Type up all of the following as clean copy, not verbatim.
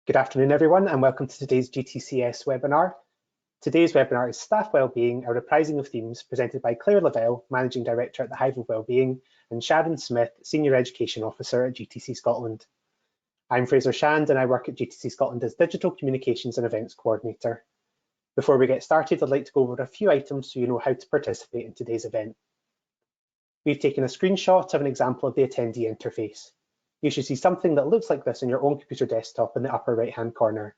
Good afternoon, everyone, and welcome to today's GTCS webinar. Today's webinar is Staff Wellbeing, a reprising of themes, presented by Claire Lavelle, Managing Director at the Hive of Wellbeing, and Sharon Smith, Senior Education Officer at GTC Scotland. I'm Fraser Shand, and I work at GTC Scotland as Digital Communications and Events Coordinator. Before we get started, I'd like to go over a few items so you know how to participate in today's event. We've taken a screenshot of an example of the attendee interface. You should see something that looks like this on your own computer desktop in the upper right-hand corner.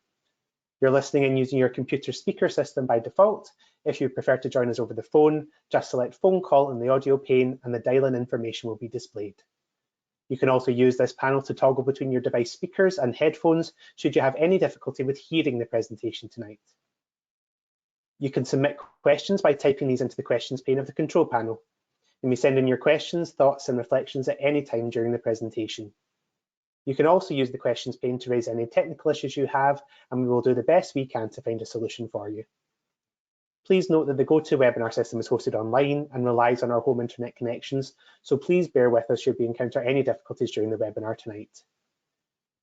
You're listening in using your computer speaker system by default. If you prefer to join us over the phone, just select phone call in the audio pane and the dial-in information will be displayed. You can also use this panel to toggle between your device speakers and headphones should you have any difficulty with hearing the presentation tonight. You can submit questions by typing these into the questions pane of the control panel. You may send in your questions, thoughts and reflections at any time during the presentation. You can also use the questions pane to raise any technical issues you have, and we will do the best we can to find a solution for you. Please note that the GoToWebinar system is hosted online and relies on our home internet connections, so please bear with us should we encounter any difficulties during the webinar tonight.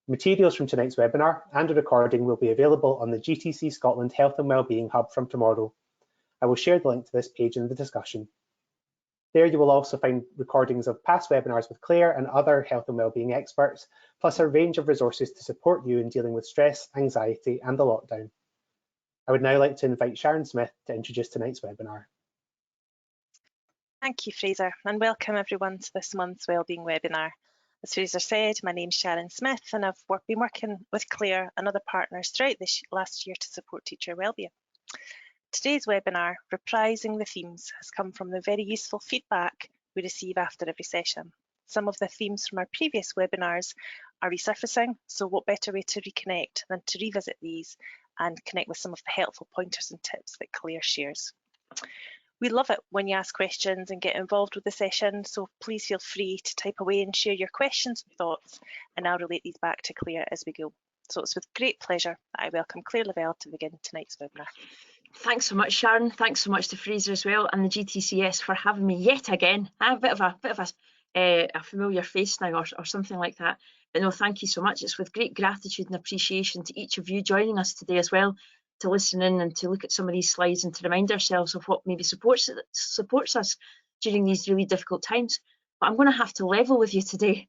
Materials from tonight's webinar and a recording will be available on the GTC Scotland Health and Wellbeing Hub from tomorrow. I will share the link to this page in the discussion. There you will also find recordings of past webinars with Claire and other health and wellbeing experts, plus a range of resources to support you in dealing with stress, anxiety and the lockdown. I would now like to invite Sharon Smith to introduce tonight's webinar. Thank you, Fraser, and welcome everyone to this month's Wellbeing webinar. As Fraser said, my name's Sharon Smith and I've been working with Claire and other partners throughout this last year to support teacher wellbeing. Today's webinar, Reprising the Themes, has come from the very useful feedback we receive after every session. Some of the themes from our previous webinars are resurfacing, so what better way to reconnect than to revisit these and connect with some of the helpful pointers and tips that Claire shares. We love it when you ask questions and get involved with the session, so please feel free to type away and share your questions and thoughts, and I'll relate these back to Claire as we go. So it's with great pleasure that I welcome Claire Lavelle to begin tonight's webinar. Thanks so much, Sharon. Thanks so much to Fraser as well and the GTCS for having me yet again. A bit of a familiar face now or something like that. But no, thank you so much. It's with great gratitude and appreciation to each of you joining us today as well, to listen in and to look at some of these slides and to remind ourselves of what maybe supports us during these really difficult times. But I'm going to have to level with you today.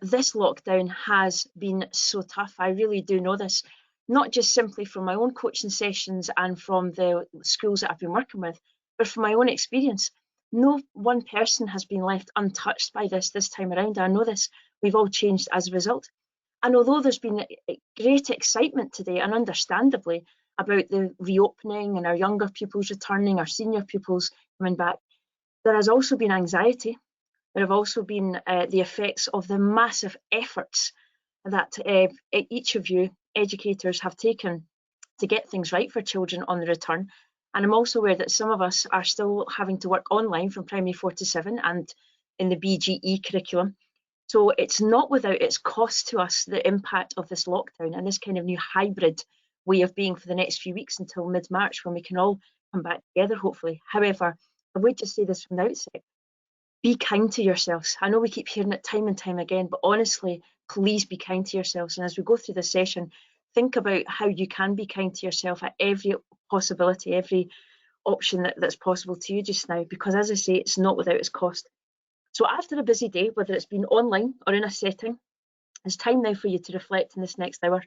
This lockdown has been so tough. I really do know this. Not just simply from my own coaching sessions and from the schools that I've been working with, but from my own experience. No one person has been left untouched by this time around. I know this. We've all changed as a result. And although there's been great excitement today, and understandably, about the reopening and our younger pupils returning, our senior pupils coming back, there has also been anxiety. There have also been the effects of the massive efforts that each of you educators have taken to get things right for children on the return. And I'm also aware that some of us are still having to work online from primary 4 to 7 and in the BGE curriculum. So it's not without its cost to us, the impact of this lockdown and this kind of new hybrid way of being for the next few weeks until mid-March, when we can all come back together, hopefully. However, I would just say this from the outset: be kind to yourselves. I know we keep hearing it time and time again, but honestly, please be kind to yourselves. And as we go through this session, think about how you can be kind to yourself at every possibility, every option that's possible to you just now, because as I say, it's not without its cost. So after a busy day, whether it's been online or in a setting, it's time now for you to reflect in this next hour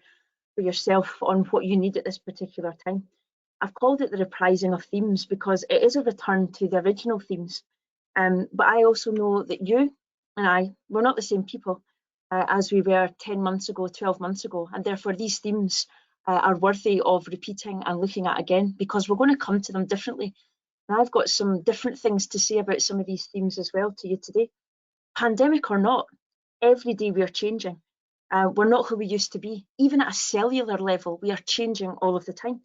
for yourself on what you need at this particular time. I've called it the reprising of themes because it is a return to the original themes. But I also know that you and I, we're not the same people as we were 10 months ago, 12 months ago. And therefore these themes are worthy of repeating and looking at again, because we're going to come to them differently. And I've got some different things to say about some of these themes as well to you today. Pandemic or not, every day we are changing. We're not who we used to be. Even at a cellular level, we are changing all of the time.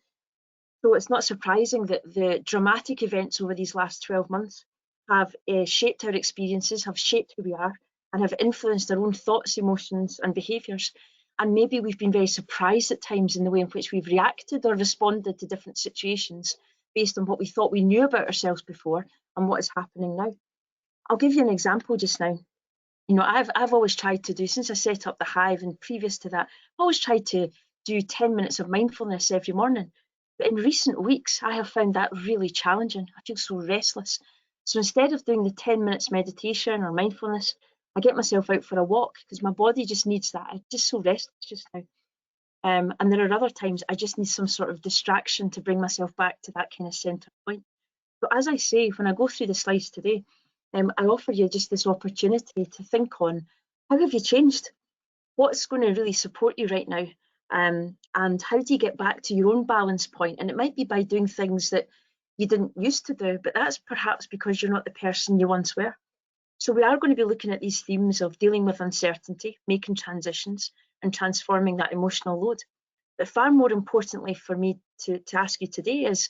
So it's not surprising that the dramatic events over these last 12 months have shaped our experiences, have shaped who we are, and have influenced our own thoughts, emotions and behaviours. And maybe we've been very surprised at times in the way in which we've reacted or responded to different situations based on what we thought we knew about ourselves before and what is happening now. I'll give you an example just now. You know, I've always tried to do, since I set up the Hive and previous to that, I've always tried to do 10 minutes of mindfulness every morning. But in recent weeks, I have found that really challenging. I feel so restless. So instead of doing the 10 minutes meditation or mindfulness, I get myself out for a walk because my body just needs that. I'm just so restless just now. And there are other times I just need some sort of distraction to bring myself back to that kind of centre point. So as I say, when I go through the slides today, I offer you just this opportunity to think on, how have you changed? What's going to really support you right now? And how do you get back to your own balance point? And it might be by doing things that you didn't used to do, but that's perhaps because you're not the person you once were. So we are going to be looking at these themes of dealing with uncertainty, making transitions, and transforming that emotional load. But far more importantly for me to ask you today is,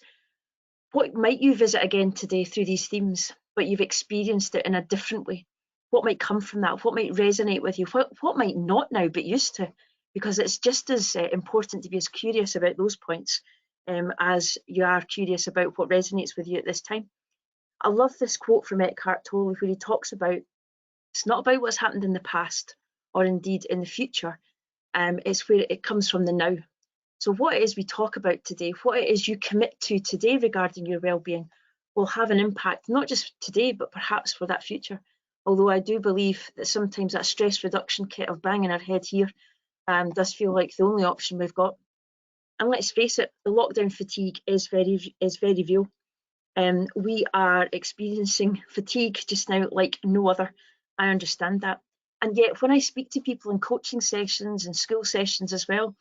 what might you visit again today through these themes, but you've experienced it in a different way? What might come from that? What might resonate with you? What might not now, but used to? Because it's just as important to be as curious about those points as you are curious about what resonates with you at this time. I love this quote from Eckhart Tolle where he talks about, it's not about what's happened in the past or indeed in the future. It's where it comes from the now. So what it is we talk about today, what it is you commit to today regarding your well-being, will have an impact, not just today, but perhaps for that future. Although I do believe that sometimes that stress reduction kit of banging our head here does feel like the only option we've got. And let's face it, the lockdown fatigue is very real. We are experiencing fatigue just now like no other. I understand that. And yet when I speak to people in coaching sessions and school sessions as well,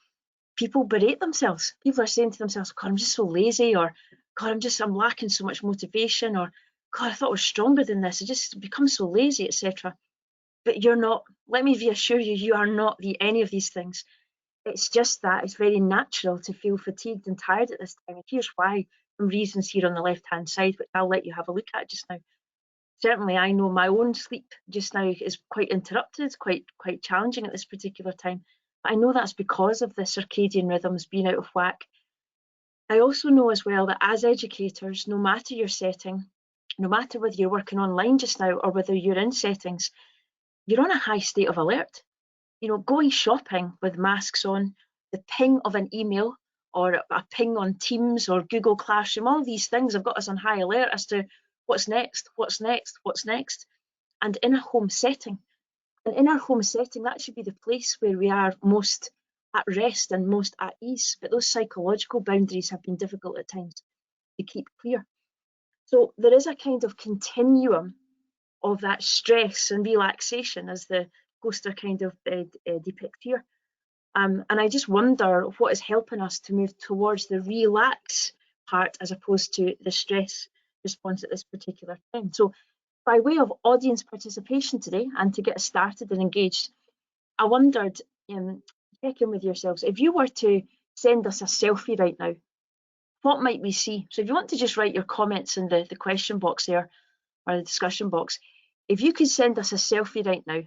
people berate themselves. People are saying to themselves, God, I'm just so lazy, or God, I'm lacking so much motivation, or God, I thought I was stronger than this. I just become so lazy, etc. But you're not. Let me reassure you, you are not any of these things. It's just that it's very natural to feel fatigued and tired at this time. And here's why, from reasons here on the left-hand side, which I'll let you have a look at just now. Certainly, I know my own sleep just now is quite interrupted, quite challenging at this particular time. But I know that's because of the circadian rhythms being out of whack. I also know as well that as educators, no matter your setting, no matter whether you're working online just now or whether you're in settings, you're on a high state of alert. You know, going shopping with masks on, the ping of an email or a ping on Teams or Google Classroom, all these things have got us on high alert as to what's next. And in a home setting, that should be the place where we are most at rest and most at ease. But those psychological boundaries have been difficult at times to keep clear. So there is a kind of continuum of that stress and relaxation, as the poster kind of depict here. And I just wonder what is helping us to move towards the relax part as opposed to the stress response at this particular time. So by way of audience participation today, and to get us started and engaged, I wondered, check in with yourselves, if you were to send us a selfie right now, what might we see? So if you want to just write your comments in the question box there, or the discussion box, if you could send us a selfie right now,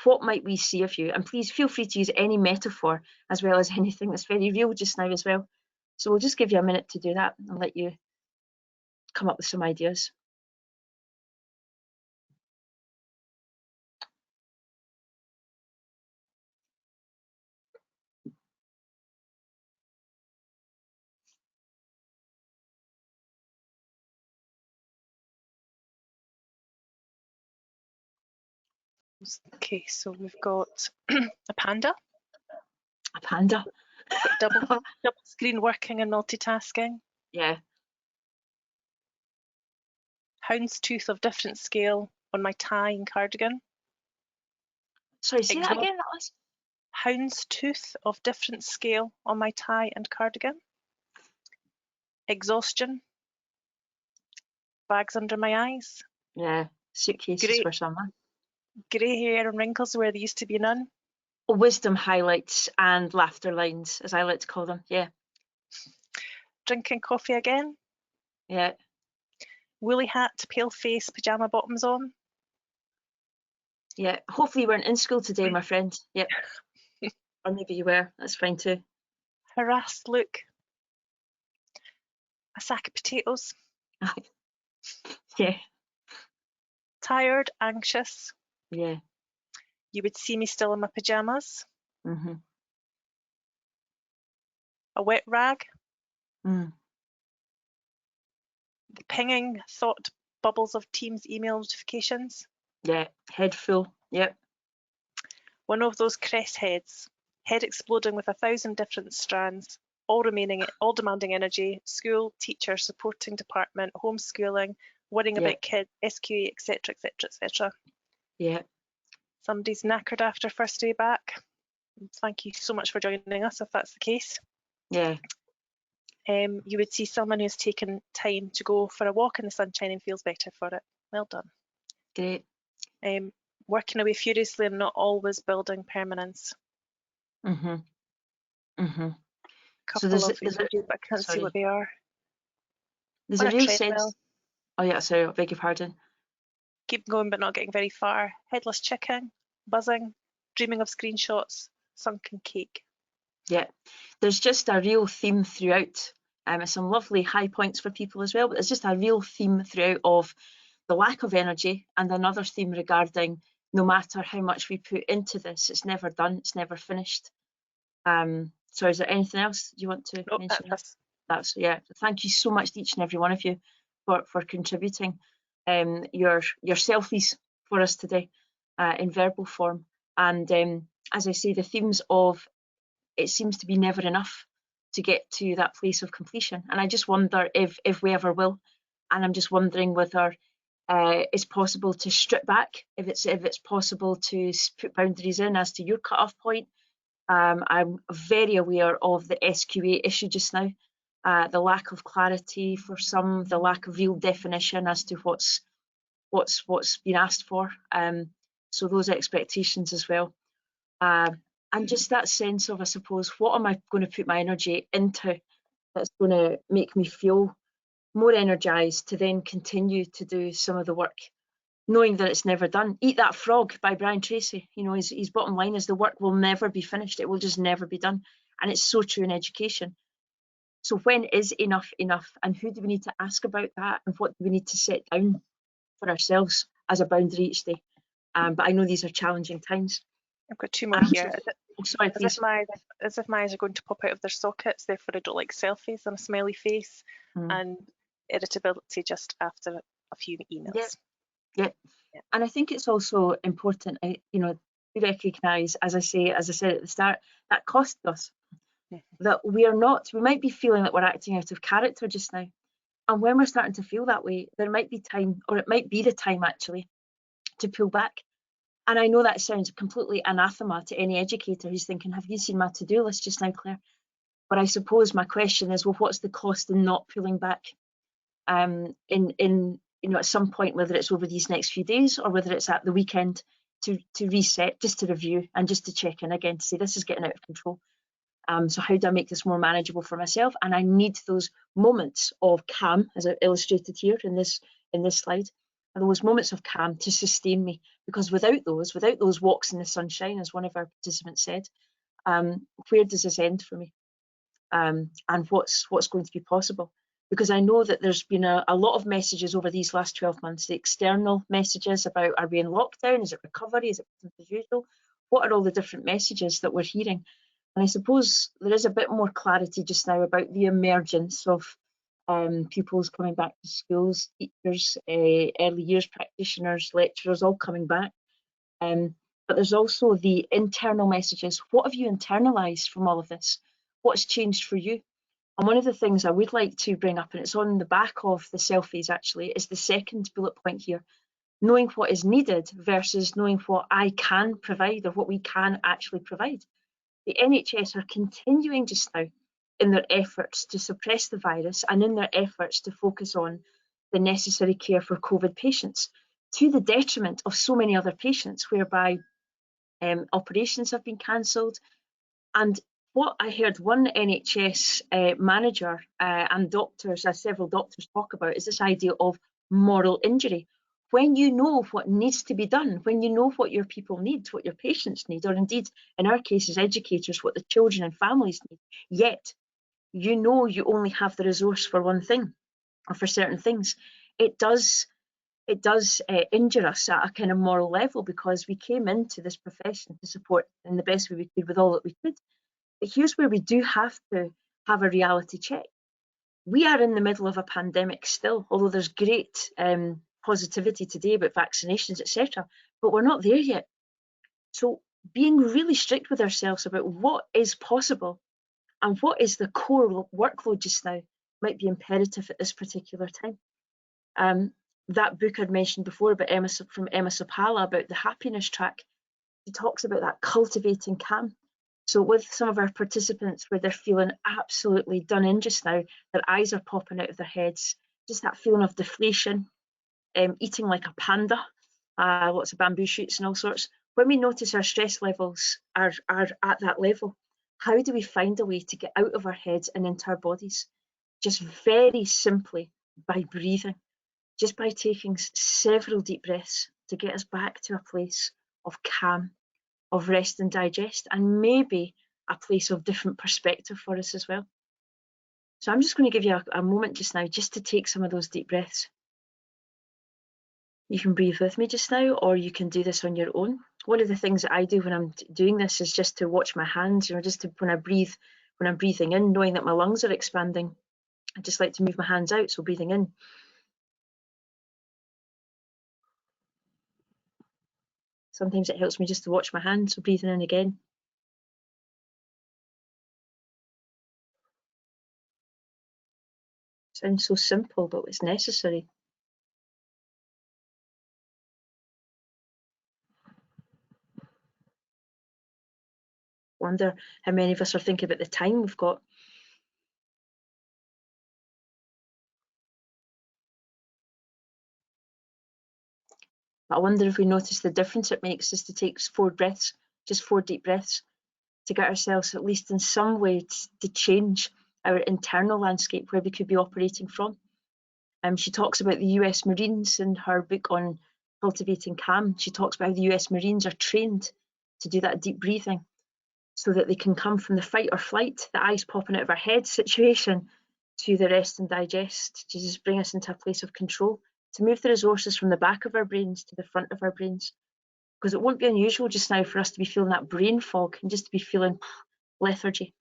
what might we see of you? And please feel free to use any metaphor as well as anything that's very real just now as well. So we'll just give you a minute to do that and let you come up with some ideas. Okay, so we've got a panda. A panda. Double screen working and multitasking. Yeah. Houndstooth of different scale on my tie and cardigan. Sorry, say that again, Alice. Houndstooth of different scale on my tie and cardigan. Exhaustion. Bags under my eyes. Yeah, suitcases for someone. Grey hair and wrinkles where there used to be none. Wisdom highlights and laughter lines, as I like to call them. Yeah. Drinking coffee again. Yeah. Woolly hat, pale face, pyjama bottoms on. Yeah. Hopefully you weren't in school today, my friend. Yep. Or maybe you were. That's fine too. Harassed look. A sack of potatoes. Yeah. Tired, anxious. Yeah. You would see me still in my pyjamas. Mm-hmm. a wet rag, Mm. the pinging thought bubbles of Teams email notifications, Yeah, head full. Yep. one of those crest heads, head exploding with 1,000 different strands, all demanding energy, school, teacher, supporting department, homeschooling, worrying Yeah. about kids, SQA, etc., etc., etc. Yeah. Somebody's knackered after first day back. Thank you so much for joining us if that's the case. Yeah. You would see someone who's taken time to go for a walk in the sunshine and feels better for it. Well done. Great. Working away furiously and not always building permanence. Mhm. Mhm. So Couple of emojis, but I can't see what they are. There's On a a real treadmill, sense. Oh yeah, sorry, I beg your pardon. keep going but not getting very far. Headless chicken, buzzing, dreaming of screenshots, sunken cake. Yeah, there's just a real theme throughout. Some lovely high points for people as well, but there's just a real theme throughout of the lack of energy, and another theme regarding no matter how much we put into this, it's never done, it's never finished. So is there anything else you want to mention? That's yeah. Thank you so much to each and every one of you for contributing your selfies for us today in verbal form. And as I say, the themes of it seems to be never enough to get to that place of completion. And I just wonder if we ever will. And I'm just wondering whether it's possible to strip back, if it's possible to put boundaries in as to your cut-off point. I'm very aware of the SQA issue just now, the lack of clarity for some, the lack of real definition as to what's been asked for. So those expectations as well. And just that sense of, I suppose, what am I going to put my energy into that's going to make me feel more energized to then continue to do some of the work, knowing that it's never done. Eat That Frog by Brian Tracy. You know, his bottom line is the work will never be finished. It will just never be done. And it's so true in education. So when is enough enough? And who do we need to ask about that? And what do we need to set down for ourselves as a boundary each day? But I know these are challenging times. I've got two more here. Sorry, please. As if my eyes are going to pop out of their sockets, therefore I don't like selfies and a smiley face, and irritability just after a few emails. Yeah. And I think it's also important, to recognise, as I said at the start, that costs us. That we might be feeling that we're acting out of character just now. And when we're starting to feel that way, there might be time, or it might be the time actually, to pull back. And I know that sounds completely anathema to any educator who's thinking, have you seen my to-do list just now, Claire? But I suppose my question is, well, what's the cost in not pulling back? At some point, whether it's over these next few days or whether it's at the weekend, to reset, just to review and just to check in again to say this is getting out of control. So how do I make this more manageable for myself? And I need those moments of calm, as I've illustrated here in this slide, and those moments of calm to sustain me. Because without those walks in the sunshine, as one of our participants said, where does this end for me? And what's going to be possible? Because I know that there's been a lot of messages over these last 12 months, the external messages about, are we in lockdown? Is it recovery? Is it business as usual? What are all the different messages that we're hearing? And I suppose there is a bit more clarity just now about the emergence of pupils coming back to schools, teachers, early years practitioners, lecturers, all coming back. But there's also the internal messages. What have you internalised from all of this? What's changed for you? And one of the things I would like to bring up, and it's on the back of the selfies actually, is the second bullet point here. Knowing what is needed versus knowing what I can provide or what we can actually provide. The NHS are continuing just now in their efforts to suppress the virus and in their efforts to focus on the necessary care for COVID patients, to the detriment of so many other patients, whereby operations have been cancelled. And what I heard one NHS manager and doctors, several doctors, talk about is this idea of moral injury. When you know what needs to be done, when you know what your people need, what your patients need, or indeed, in our case as educators, what the children and families need, yet you know you only have the resource for one thing or for certain things, it does injure us at a kind of moral level, because we came into this profession to support in the best way we could with all that we could. But here's where we do have to have a reality check. We are in the middle of a pandemic still, although there's great positivity today about vaccinations, etc. But we're not there yet. So being really strict with ourselves about what is possible and what is the core workload just now might be imperative at this particular time. That book I'd mentioned before about from Emma Sopala about the happiness track, she talks about that cultivating calm. So with some of our participants where they're feeling absolutely done in just now, their eyes are popping out of their heads, just that feeling of deflation, eating like a panda, lots of bamboo shoots and all sorts. When we notice our stress levels are at that level, how do we find a way to get out of our heads and into our bodies? Just very simply by breathing, just by taking several deep breaths to get us back to a place of calm, of rest and digest, and maybe a place of different perspective for us as well. So I'm just going to give you a moment just now just to take some of those deep breaths. You can breathe with me just now, or you can do this on your own. One of the things that I do when I'm doing this is just to watch my hands, just to when I'm breathing in, knowing that my lungs are expanding, I just like to move my hands out, so breathing in. Sometimes it helps me just to watch my hands, so breathing in again. Sounds so simple, but it's necessary. Wonder how many of us are thinking about the time we've got. But I wonder if we notice the difference it makes us to take 4 breaths, just 4 deep breaths, to get ourselves at least in some way to change our internal landscape where we could be operating from. She talks about the US Marines in her book on Cultivating Calm. She talks about how the US Marines are trained to do that deep breathing so that they can come from the fight or flight, the eyes popping out of our head situation, to the rest and digest, to just bring us into a place of control, to move the resources from the back of our brains to the front of our brains. Because it won't be unusual just now for us to be feeling that brain fog and just to be feeling lethargy.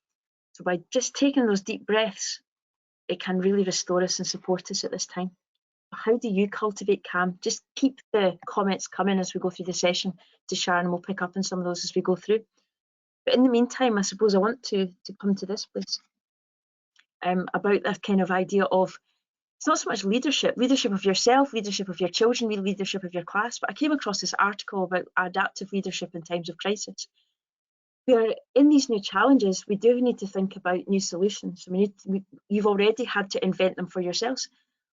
So by just taking those deep breaths, it can really restore us and support us at this time. How do you cultivate calm? Just keep the comments coming as we go through the session to Sharon, and we'll pick up on some of those as we go through. But in the meantime, I suppose I want to come to this place about that kind of idea of, it's not so much leadership of yourself, leadership of your children, leadership of your class, but I came across this article about adaptive leadership in times of crisis. Where in these new challenges, we do need to think about new solutions. You've already had to invent them for yourselves.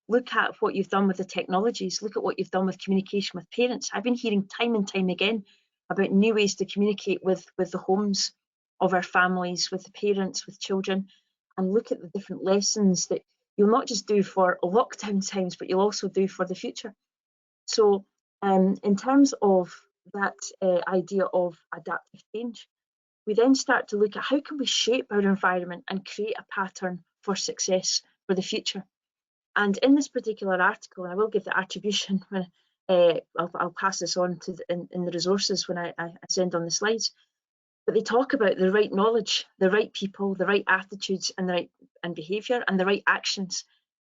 Look at what you've done with the technologies. Look at what you've done with communication with parents. I've been hearing time and time again about new ways to communicate with the homes of our families, with the parents, with children, and look at the different lessons that you'll not just do for lockdown times, but you'll also do for the future. So in terms of that idea of adaptive change, we then start to look at how can we shape our environment and create a pattern for success for the future. And in this particular article, and I will give the attribution when I'll pass this on to in the resources when I send on the slides. But they talk about the right knowledge, the right people, the right attitudes, and the right behaviour, and the right actions.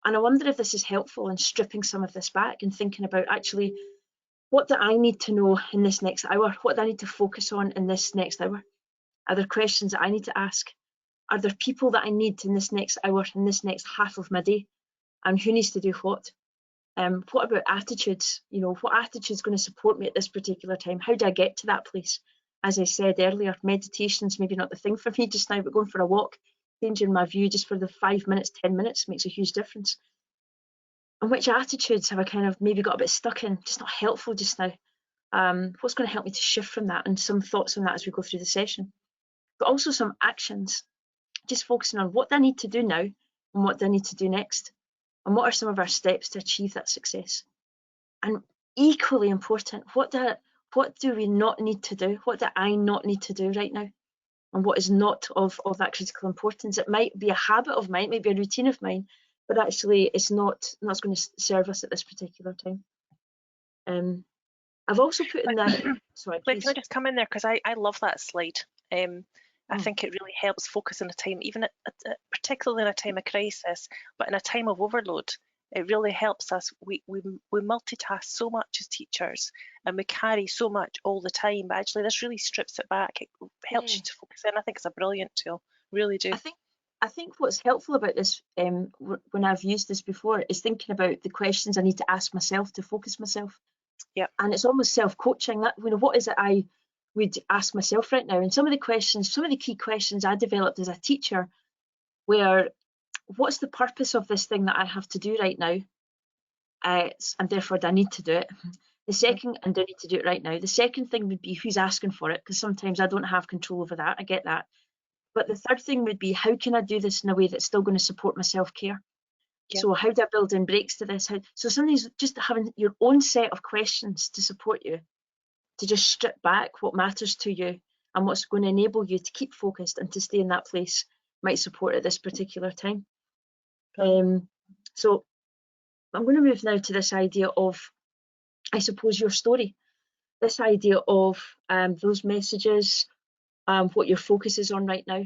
And I wonder if this is helpful in stripping some of this back and thinking about actually, what do I need to know in this next hour? What do I need to focus on in this next hour? Are there questions that I need to ask? Are there people that I need in this next hour, in this next half of my day? And who needs to do what? What about attitudes? What attitude is going to support me at this particular time? How do I get to that place? As I said earlier, meditation's maybe not the thing for me just now, but going for a walk, changing my view just for the 5 minutes, 10 minutes makes a huge difference. And which attitudes have I kind of maybe got a bit stuck in, just not helpful just now? What's going to help me to shift from that? And some thoughts on that as we go through the session. But also some actions, just focusing on what do I need to do now and what do I need to do next, and what are some of our steps to achieve that success. And equally important, what do we not need to do? What do I not need to do right now? And what is not of that critical importance? It might be a habit of mine, it might be a routine of mine, but actually it's not going to serve us at this particular time. I've also put in there, sorry, please. Can I just come in there, because I love that slide. I think it really helps focus in a time, even particularly in a time of crisis, but in a time of overload. It really helps us. We multitask so much as teachers, and we carry so much all the time. But actually, this really strips it back. It helps you to focus in. I think it's a brilliant tool. Really do. I think what's helpful about this, when I've used this before, is thinking about the questions I need to ask myself to focus myself. Yeah. And it's almost self-coaching. That, you know, what is it I would ask myself right now? And some of the key questions I developed as a teacher were, what's the purpose of this thing that I have to do right now? And therefore, do I need to do it? The second, and do I need to do it right now? The second thing would be, who's asking for it? Because sometimes I don't have control over that. I get that. But the third thing would be, how can I do this in a way that's still going to support my self-care? Yeah. So how do I build in breaks to this? So some of these, just having your own set of questions to support you, to just strip back what matters to you and what's going to enable you to keep focused and to stay in that place, might support at this particular time. So I'm going to move now to this idea of, I suppose, your story. This idea of those messages, what your focus is on right now,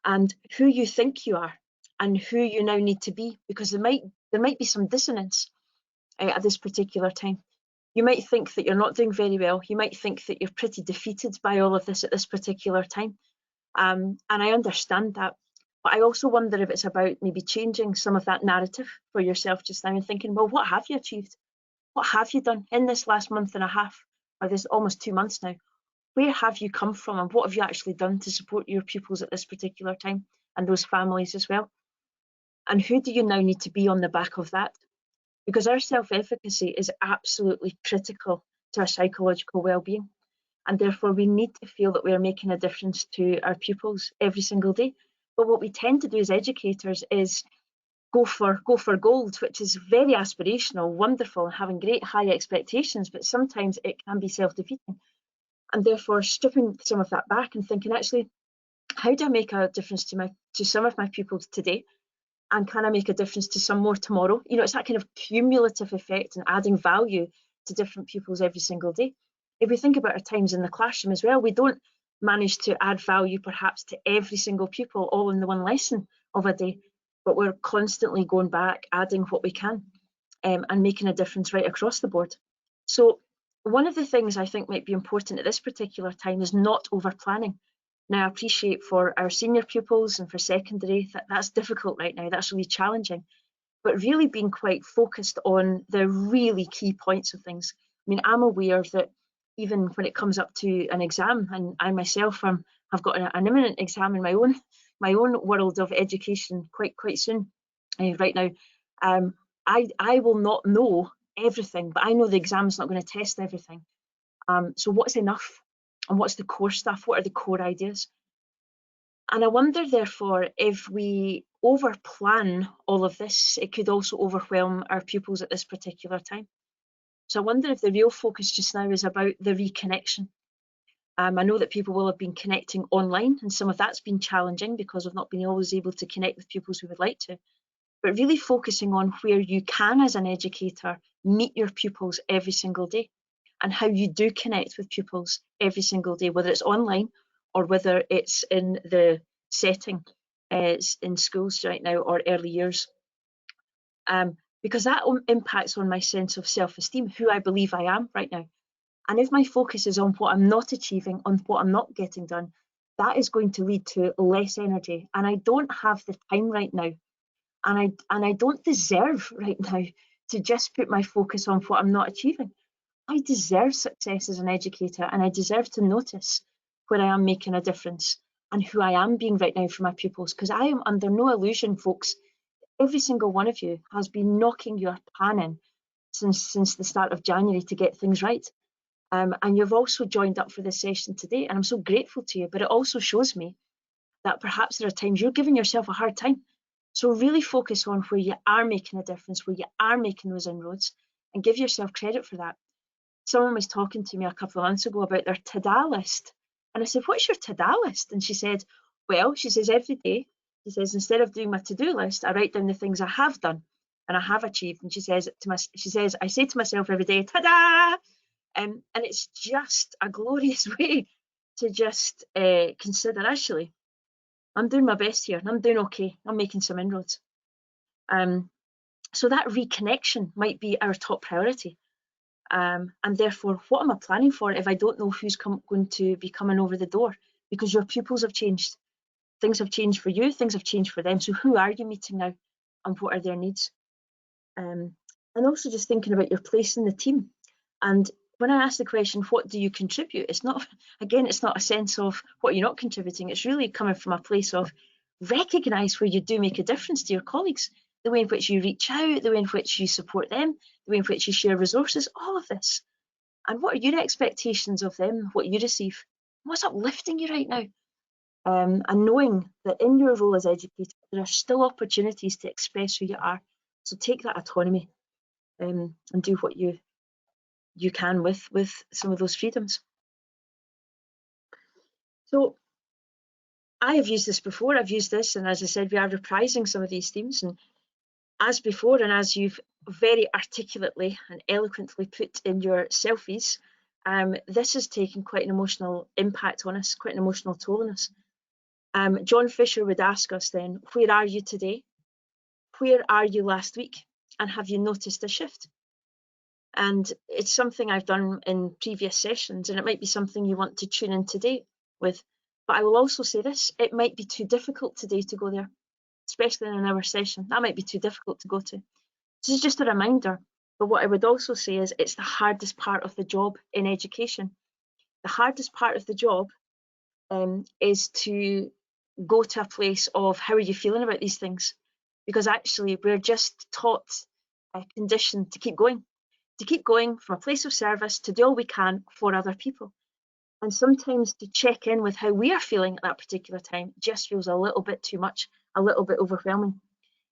and who you think you are and who you now need to be, because there might be some dissonance at this particular time. You might think that you're not doing very well. You might think that you're pretty defeated by all of this at this particular time. And I understand that. But I also wonder if it's about maybe changing some of that narrative for yourself just now and thinking, well, what have you achieved? What have you done in this last month and a half, or this almost 2 months now? Where have you come from, and what have you actually done to support your pupils at this particular time, and those families as well? And who do you now need to be on the back of that? Because our self-efficacy is absolutely critical to our psychological well-being, and therefore we need to feel that we are making a difference to our pupils every single day. But what we tend to do as educators is go for gold, which is very aspirational, wonderful, and having great high expectations, but sometimes it can be self-defeating. And therefore stripping some of that back and thinking, actually, how do I make a difference to some of my pupils today? And can I make a difference to some more tomorrow? You know, it's that kind of cumulative effect and adding value to different pupils every single day. If we think about our times in the classroom as well, we don't manage to add value perhaps to every single pupil all in the one lesson of a day, but we're constantly going back, adding what we can, and making a difference right across the board. So one of the things I think might be important at this particular time is not over planning. Now, I appreciate for our senior pupils and for secondary, that's difficult right now, that's really challenging, but really being quite focused on the really key points of things. I mean, I'm aware that even when it comes up to an exam, and I myself have got an imminent exam in my own world of education quite soon, right now, I will not know everything, but I know the exam's not going to test everything. So what's enough? And what's the core stuff? What are the core ideas? And I wonder, therefore, if we over-plan all of this, it could also overwhelm our pupils at this particular time. So I wonder if the real focus just now is about the reconnection. I know that people will have been connecting online, and some of that's been challenging because we've not been always able to connect with pupils we would like to. But really focusing on where you can, as an educator, meet your pupils every single day, and how you do connect with pupils every single day, whether it's online or whether it's in the setting in schools right now or early years. Because that impacts on my sense of self-esteem, who I believe I am right now. And if my focus is on what I'm not achieving, on what I'm not getting done, that is going to lead to less energy. And I don't have the time right now. And I don't deserve right now to just put my focus on what I'm not achieving. I deserve success as an educator, and I deserve to notice where I am making a difference and who I am being right now for my pupils, because I am under no illusion, folks. Every single one of you has been knocking your pan in since the start of January to get things right. And you've also joined up for this session today, and I'm so grateful to you, but it also shows me that perhaps there are times you're giving yourself a hard time. So really focus on where you are making a difference, where you are making those inroads, and give yourself credit for that. Someone was talking to me a couple of months ago about their to-do list. And I said, what's your to-do list? And she said, well, she says, every day, she says, instead of doing my to-do list, I write down the things I have done and I have achieved. And she says, I say to myself every day, ta-da! And it's just a glorious way to just consider, actually, I'm doing my best here, and I'm doing okay. I'm making some inroads. So that reconnection might be our top priority. And therefore, what am I planning for if I don't know who's going to be coming over the door? Because your pupils have changed. Things have changed for you, things have changed for them. So who are you meeting now, and what are their needs? And also just thinking about your place in the team. And when I ask the question, what do you contribute? It's not, again, it's not a sense of what you're not contributing. It's really coming from a place of recognise where you do make a difference to your colleagues, the way in which you reach out, the way in which you support them, the way in which you share resources, all of this. And what are your expectations of them, what you receive? What's uplifting you right now? And knowing that in your role as educator, there are still opportunities to express who you are. So take that autonomy and do what you can with some of those freedoms. So I have used this before, I've used this, and as I said, we are reprising some of these themes, and as before, and as you've very articulately and eloquently put in your selfies, this has taken quite an emotional impact on us, quite an emotional toll on us. John Fisher would ask us then, where are you today? Where are you last week? And have you noticed a shift? And it's something I've done in previous sessions, and it might be something you want to tune in today with. But I will also say this, it might be too difficult today to go there, especially in an hour session. That might be too difficult to go to. This is just a reminder. But what I would also say is it's the hardest part of the job in education. The hardest part of the job is to go to a place of how are you feeling about these things? Because actually we're just taught, conditioned to keep going from a place of service to do all we can for other people. And sometimes to check in with how we are feeling at that particular time just feels a little bit too much, a little bit overwhelming.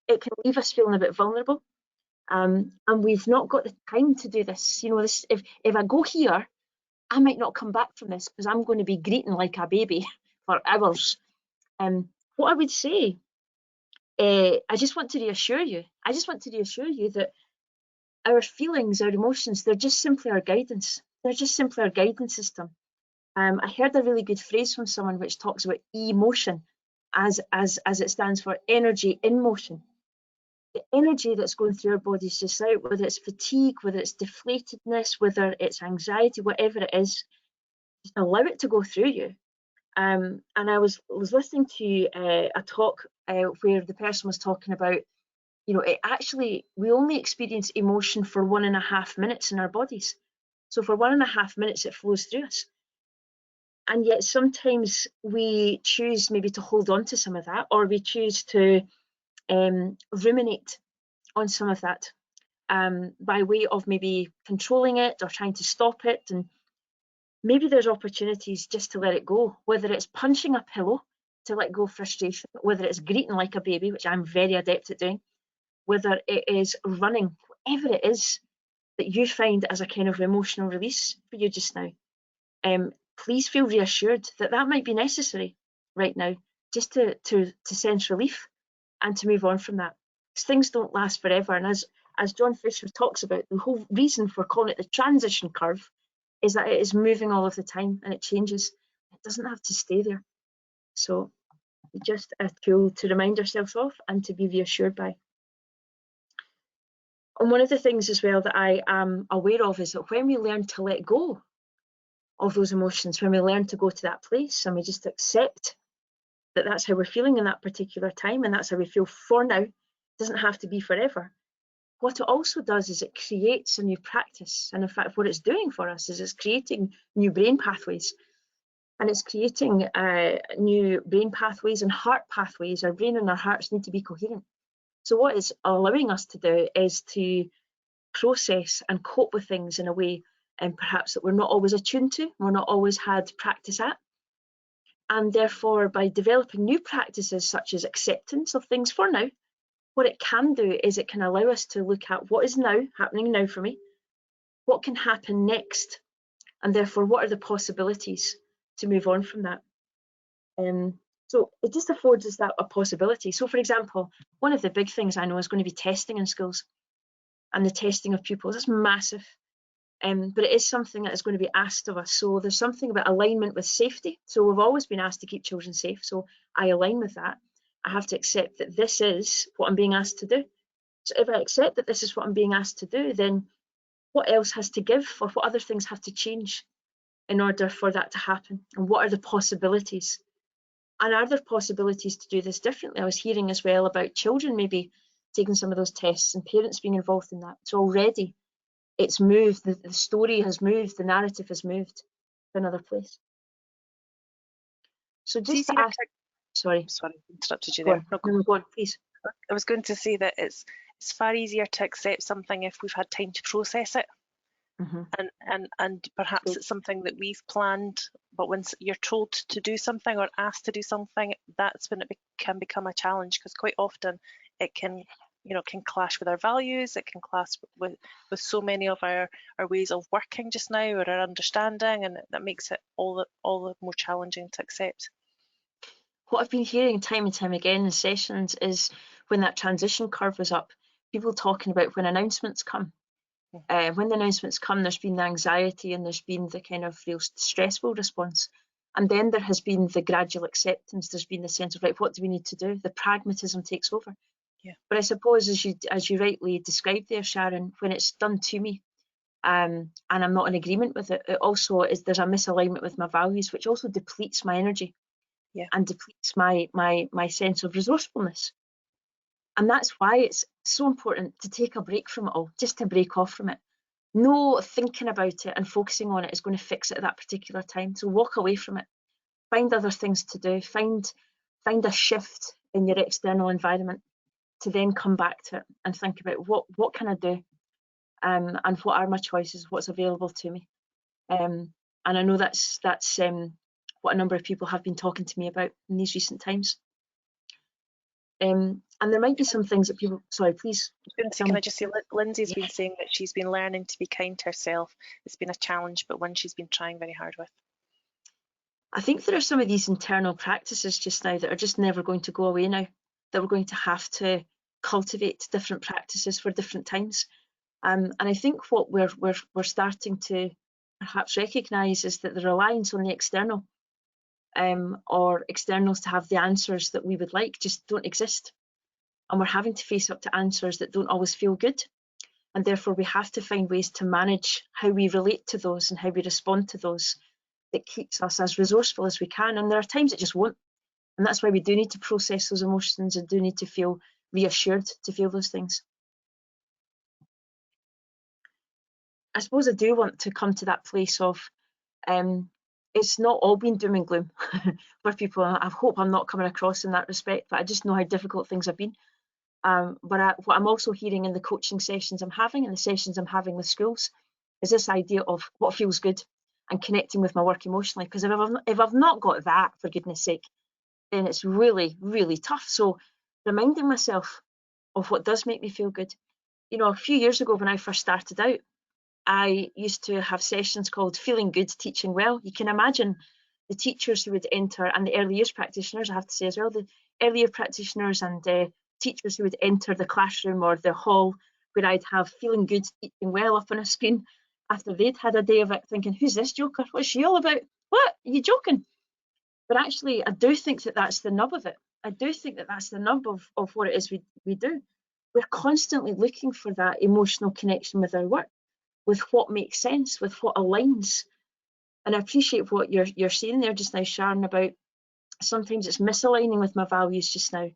It can leave us feeling a bit vulnerable. And we've not got the time to do this. You know, this, if I go here, I might not come back from this because I'm going to be greeting like a baby for hours. What I would say, I just want to reassure you that our feelings, our emotions, they're just simply our guidance. They're just simply our guidance system. I heard a really good phrase from someone which talks about emotion as it stands for energy in motion. The energy that's going through our bodies just out, whether it's fatigue, whether it's deflatedness, whether it's anxiety, whatever it is, just allow it to go through you. And I was listening to a talk where the person was talking about, you know, we only experience emotion for 1.5 minutes in our bodies. So for 1.5 minutes, it flows through us. And yet sometimes we choose maybe to hold on to some of that, or we choose to ruminate on some of that by way of maybe controlling it or trying to stop it. And maybe there's opportunities just to let it go, whether it's punching a pillow to let go of frustration, whether it's greeting like a baby, which I'm very adept at doing, whether it is running, whatever it is that you find as a kind of emotional release for you just now. Please feel reassured that that might be necessary right now, just to sense relief and to move on from that. Because things don't last forever. And as John Fisher talks about, the whole reason for calling it the transition curve is that it is moving all of the time and it changes. It doesn't have to stay there. So just a tool to remind ourselves of and to be reassured by. And one of the things as well that I am aware of is that when we learn to let go of those emotions, when we learn to go to that place and we just accept that that's how we're feeling in that particular time and that's how we feel for now, it doesn't have to be forever. What it also does is it creates a new practice. And in fact, what it's doing for us is it's creating new brain pathways. And it's creating new brain pathways and heart pathways. Our brain and our hearts need to be coherent. So what it's allowing us to do is to process and cope with things in a way perhaps that we're not always attuned to, we're not always had practice at. And therefore, by developing new practices such as acceptance of things for now, what it can do is it can allow us to look at what is now happening now for me, what can happen next, and therefore what are the possibilities to move on from that. So it just affords us that a possibility. So for example, one of the big things I know is going to be testing in schools and the testing of pupils. It's massive. But it is something that is going to be asked of us. So there's something about alignment with safety. So we've always been asked to keep children safe. So I align with that. I have to accept that this is what I'm being asked to do. So if I accept that this is what I'm being asked to do, then what else has to give, or what other things have to change in order for that to happen? And what are the possibilities? And are there possibilities to do this differently? I was hearing as well about children maybe taking some of those tests and parents being involved in that. So already it's moved, the story has moved, the narrative has moved to another place. So just to ask, sorry, I interrupted you go there. on. No, go on, please. I was going to say that it's far easier to accept something if we've had time to process it. And perhaps it's something that we've planned, but when you're told to do something or asked to do something, that's when it can become a challenge, because quite often it can clash with our values. It can clash with so many of our ways of working just now, or our understanding, and that makes it all the more challenging to accept. What I've been hearing time and time again in sessions is when that transition curve was up, people talking about when announcements come. When the announcements come, there's been the anxiety and there's been the kind of real stressful response. And then there has been the gradual acceptance. There's been the sense of, right, what do we need to do? The pragmatism takes over. Yeah. But I suppose, as you rightly described there, Sharon, when it's done to me, and I'm not in agreement with it, it also is, there's a misalignment with my values, which also depletes my energy. Yeah. And depletes my sense of resourcefulness. And that's why it's so important to take a break from it all, just to break off from it. No thinking about it and focusing on it is going to fix it at that particular time. So walk away from it. Find other things to do. Find a shift in your external environment to then come back to it and think about what can I do, and what are my choices, what's available to me. And I know that's what a number of people have been talking to me about in these recent times. And there might be some things that people, sorry, please. Can I just say, Lindsay's been saying that she's been learning to be kind to herself. It's been a challenge, but one she's been trying very hard with. I think there are some of these internal practices just now that are just never going to go away now, that we're going to have to cultivate different practices for different times. And I think what we're starting to perhaps recognise is that the reliance on the external, or externals to have the answers that we would like, just don't exist. And we're having to face up to answers that don't always feel good. And therefore we have to find ways to manage how we relate to those and how we respond to those that keeps us as resourceful as we can. And there are times it just won't. And that's why we do need to process those emotions and do need to feel reassured to feel those things. I suppose I do want to come to that place of, it's not all been doom and gloom for people. I hope I'm not coming across in that respect, but I just know how difficult things have been. But what I'm also hearing in the coaching sessions I'm having and the sessions I'm having with schools is this idea of what feels good and connecting with my work emotionally. Because if I've not got that, for goodness sake, then it's really, really tough. So reminding myself of what does make me feel good. You know, a few years ago when I first started out, I used to have sessions called Feeling Good, Teaching Well. You can imagine the teachers who would enter, and the early years practitioners, I have to say as well, the early year practitioners and teachers who would enter the classroom or the hall where I'd have Feeling Good, Teaching Well up on a screen after they'd had a day of it, thinking, who's this joker? What's she all about? What? Are you joking? But actually, I do think that that's the nub of it. I do think that that's the nub of what it is we do. We're constantly looking for that emotional connection with our work, with what makes sense, with what aligns. And I appreciate what you're saying there just now, Sharon, about sometimes it's misaligning with my values just now.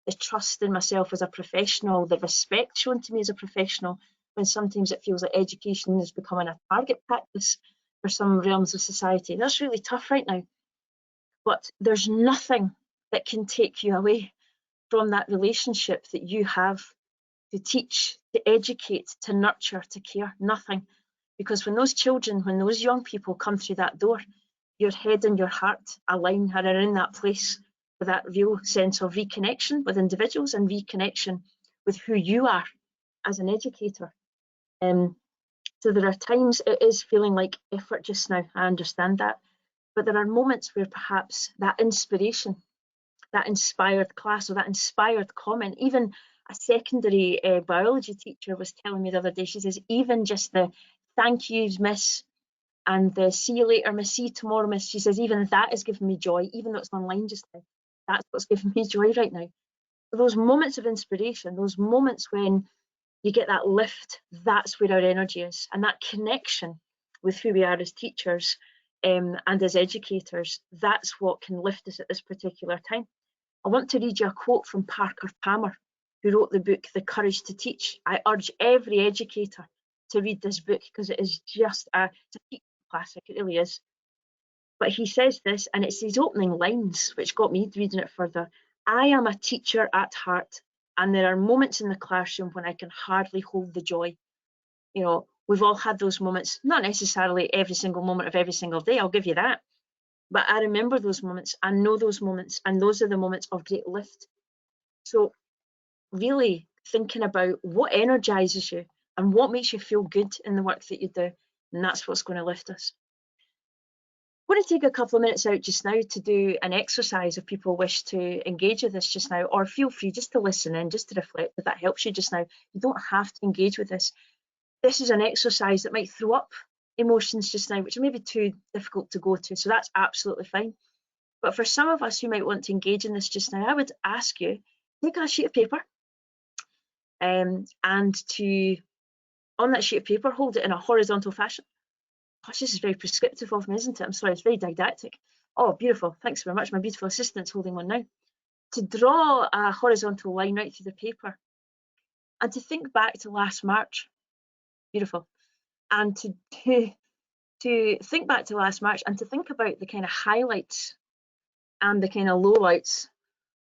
The trust in myself as a professional, the respect shown to me as a professional, when sometimes it feels like education is becoming a target practice for some realms of society. That's really tough right now. But there's nothing that can take you away from that relationship that you have to teach, to educate, to nurture, to care. Nothing. Because when those children, when those young people come through that door, your head and your heart align and are in that place with that real sense of reconnection with individuals and reconnection with who you are as an educator. So there are times it is feeling like effort just now, I understand that, but there are moments where perhaps that inspiration, that inspired class or that inspired comment, even a secondary biology teacher was telling me the other day, she says, even just the thank yous, miss, and the see you later, miss, see you tomorrow, miss. She says, even that is giving me joy, even though it's online just now. That's what's giving me joy right now. So those moments of inspiration, those moments when you get that lift, that's where our energy is. And that connection with who we are as teachers and as educators, that's what can lift us at this particular time. I want to read you a quote from Parker Palmer, who wrote the book, The Courage to Teach. I urge every educator to read this book because it is just it's a classic, it really is. But he says this, and it's his opening lines, which got me reading it further. I am a teacher at heart, and there are moments in the classroom when I can hardly hold the joy. You know, we've all had those moments, not necessarily every single moment of every single day, I'll give you that. But I remember those moments, I know those moments, and those are the moments of great lift. So really thinking about what energizes you and what makes you feel good in the work that you do, and that's what's going to lift us. I'm going to take a couple of minutes out just now to do an exercise if people wish to engage with this just now, or feel free just to listen in, just to reflect if that helps you just now. You don't have to engage with this. This is an exercise that might throw up emotions just now, which are maybe too difficult to go to, so that's absolutely fine. But for some of us who might want to engage in this just now, I would ask you, take a sheet of paper and to, on that sheet of paper, hold it in a horizontal fashion. Gosh, this is very prescriptive of me, isn't it? I'm sorry, it's very didactic. Oh, beautiful. Thanks very much. My beautiful assistant's holding one now. To draw a horizontal line right through the paper and to think back to last March. Beautiful. And to think back to last March and to think about the kind of highlights and the kind of lowlights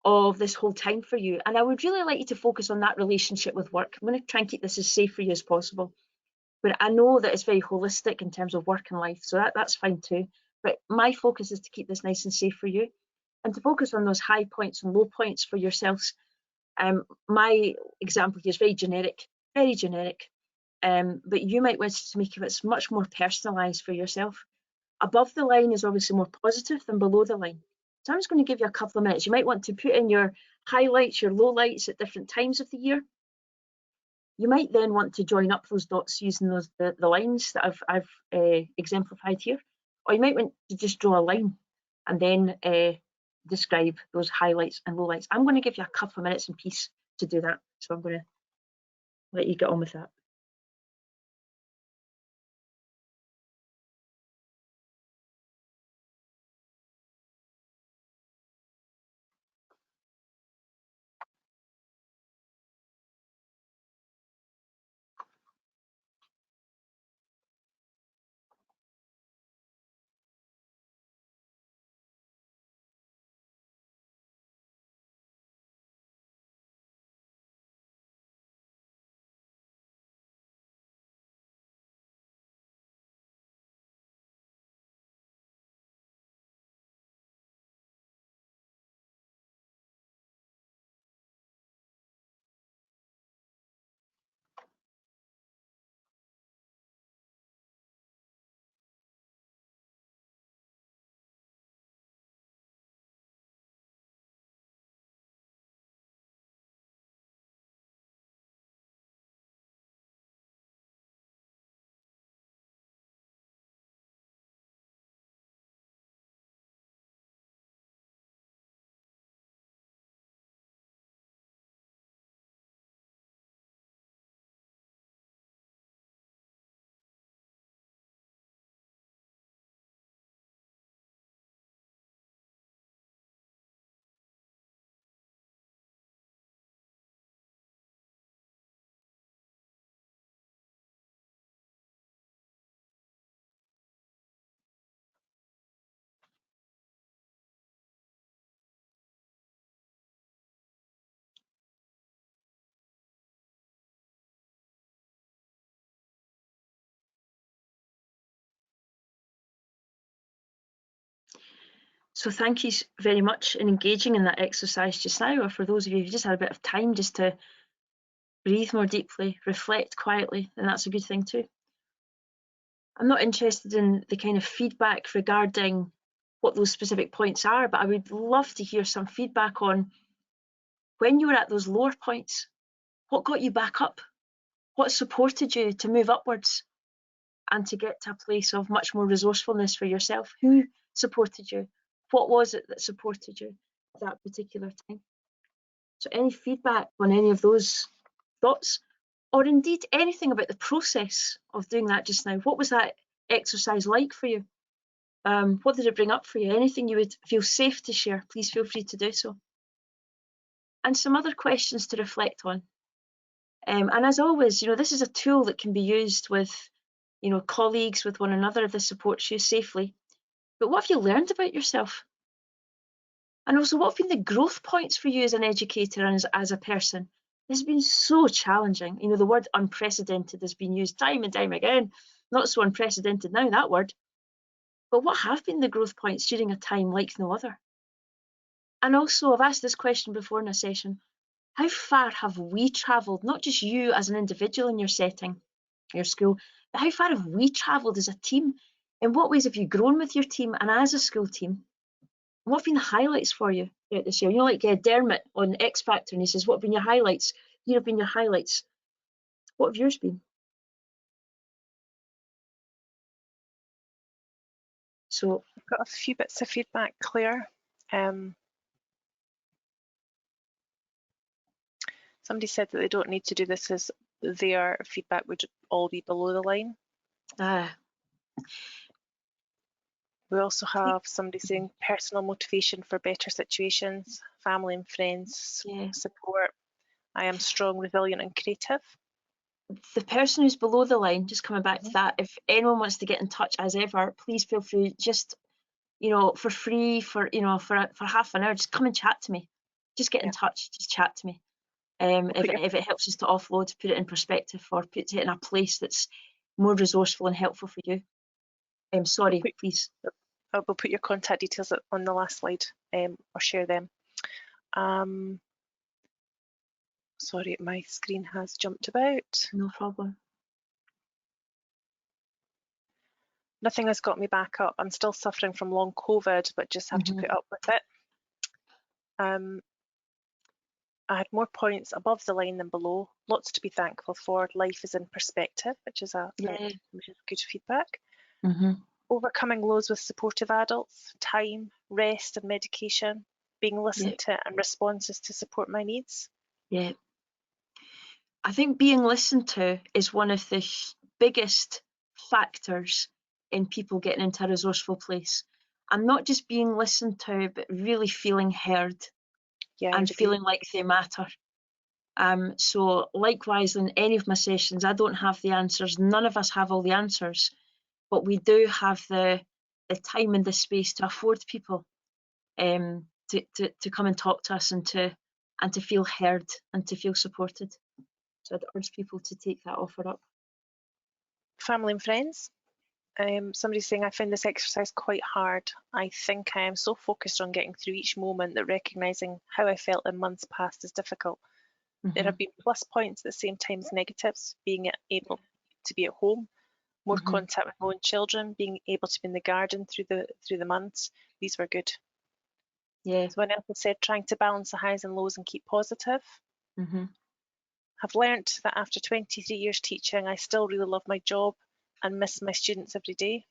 of this whole time for you. And I would really like you to focus on that relationship with work. I'm going to try and keep this as safe for you as possible. But I know that it's very holistic in terms of work and life, so that's fine too. But my focus is to keep this nice and safe for you and to focus on those high points and low points for yourselves. My example here is very generic, but you might wish to make it much more personalised for yourself. Above the line is obviously more positive than below the line. So I'm just going to give you a couple of minutes. You might want to put in your highlights, your lowlights at different times of the year. You might then want to join up those dots using the lines that I've exemplified here, or you might want to just draw a line and then describe those highlights and lowlights. I'm going to give you a couple of minutes in peace to do that, so I'm going to let you get on with that. So thank you very much in engaging in that exercise just now, or for those of you who just had a bit of time just to breathe more deeply, reflect quietly, and that's a good thing too. I'm not interested in the kind of feedback regarding what those specific points are, but I would love to hear some feedback on when you were at those lower points, what got you back up? What supported you to move upwards? and to get to a place of much more resourcefulness for yourself. Who supported you? What was it that supported you at that particular time? So any feedback on any of those thoughts, or indeed anything about the process of doing that just now? What was that exercise like for you? What did it bring up for you? Anything you would feel safe to share, please feel free to do so. And some other questions to reflect on. And as always, this is a tool that can be used with, colleagues, with one another, if this supports you safely. But what have you learned about yourself? And also, what have been the growth points for you as an educator and as a person? This has been so challenging. The word unprecedented has been used time and time again. Not so unprecedented now, that word. But what have been the growth points during a time like no other? And also, I've asked this question before in a session. How far have we travelled, not just you as an individual in your setting, your school, but how far have we travelled as a team? In what ways have you grown with your team and as a school team? What have been the highlights for you throughout this year? Like Dermot on X Factor, and he says, what have been your highlights? Here have been your highlights. What have yours been? So I've got a few bits of feedback, Claire. Somebody said that they don't need to do this as their feedback would all be below the line. We also have somebody saying personal motivation for better situations, family and friends, support. I am strong, resilient and creative. The person who's below the line, just coming back to that, if anyone wants to get in touch as ever, please feel free, just, for free, for half an hour, just come and chat to me. Just get in touch, just chat to me. If it helps us to offload, put it in perspective, or put it in a place that's more resourceful and helpful for you. Sorry, please. We'll put your contact details on the last slide, or share them. Sorry, my screen has jumped about. No problem. Nothing has got me back up. I'm still suffering from long COVID, but just have to put up with it. I had more points above the line than below. Lots to be thankful for. Life is in perspective, which is good feedback. Overcoming lows with supportive adults, time, rest and medication, being listened to and responses to support my needs. Yeah. I think being listened to is one of the biggest factors in people getting into a resourceful place. And not just being listened to, but really feeling heard and feeling like they matter. So likewise, in any of my sessions, I don't have the answers. None of us have all the answers, but we do have the time and the space to afford people to come and talk to us and to feel heard and to feel supported. So I'd urge people to take that offer up. Family and friends. Somebody's saying, I find this exercise quite hard. I think I am so focused on getting through each moment that recognising how I felt in months past is difficult. There have been plus points at the same time as negatives, being able to be at home, more contact with my own children, being able to be in the garden through the months. These were good. Yeah. Someone else has said, trying to balance the highs and lows and keep positive. I've learnt that after 23 years teaching, I still really love my job and miss my students every day.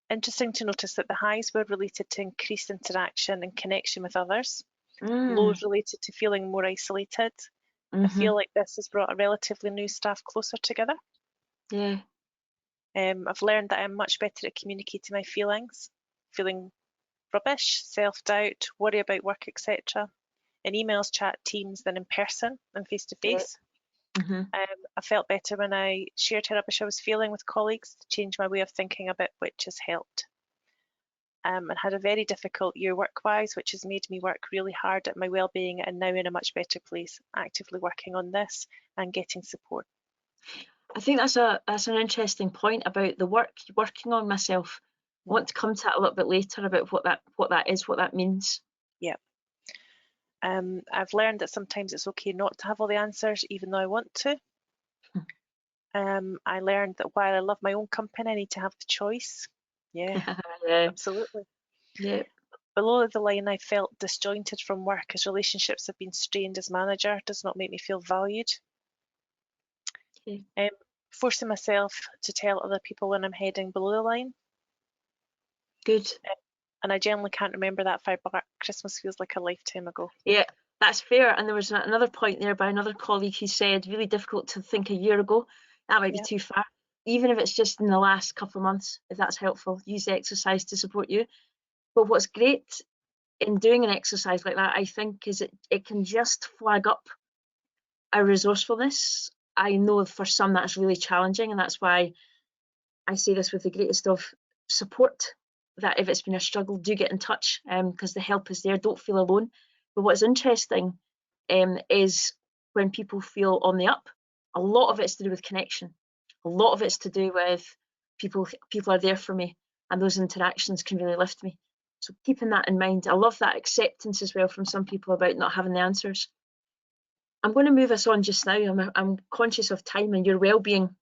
Interesting to notice that the highs were related to increased interaction and connection with others. Lows related to feeling more isolated. I feel like this has brought a relatively new staff closer together. Yeah. I've learned that I'm much better at communicating my feelings, feeling rubbish, self-doubt, worry about work, etc. in emails, chat, Teams than in person and face-to-face. I felt better when I shared how rubbish I was feeling with colleagues to change my way of thinking about which has helped. And had a very difficult year work-wise, which has made me work really hard at my well-being and now in a much better place, actively working on this and getting support. I think that's an interesting point about the working on myself. I want to come to that a little bit later about what that is, what that means. Yeah. I've learned that sometimes it's okay not to have all the answers, even though I want to. I learned that while I love my own company, I need to have the choice. Yeah, absolutely. Yeah. Below the line, I felt disjointed from work as relationships have been strained as manager. Does not make me feel valued. forcing myself to tell other people when I'm heading below the line. Good. And I generally can't remember that far back. Christmas feels like a lifetime ago. Yeah, that's fair. And there was another point there by another colleague who said, really difficult to think a year ago. That might be too far. Even if it's just in the last couple of months, if that's helpful, use the exercise to support you. But what's great in doing an exercise like that, I think, is it can just flag up a resourcefulness. I know for some that's really challenging, and that's why I say this with the greatest of support, that if it's been a struggle, do get in touch, because the help is there. Don't feel alone. But what's interesting is when people feel on the up, a lot of it's to do with connection. A lot of it's to do with people are there for me, and those interactions can really lift me. So keeping that in mind. I love that acceptance as well from some people about not having the answers. I'm going to move us on just now. I'm conscious of time and your well-being,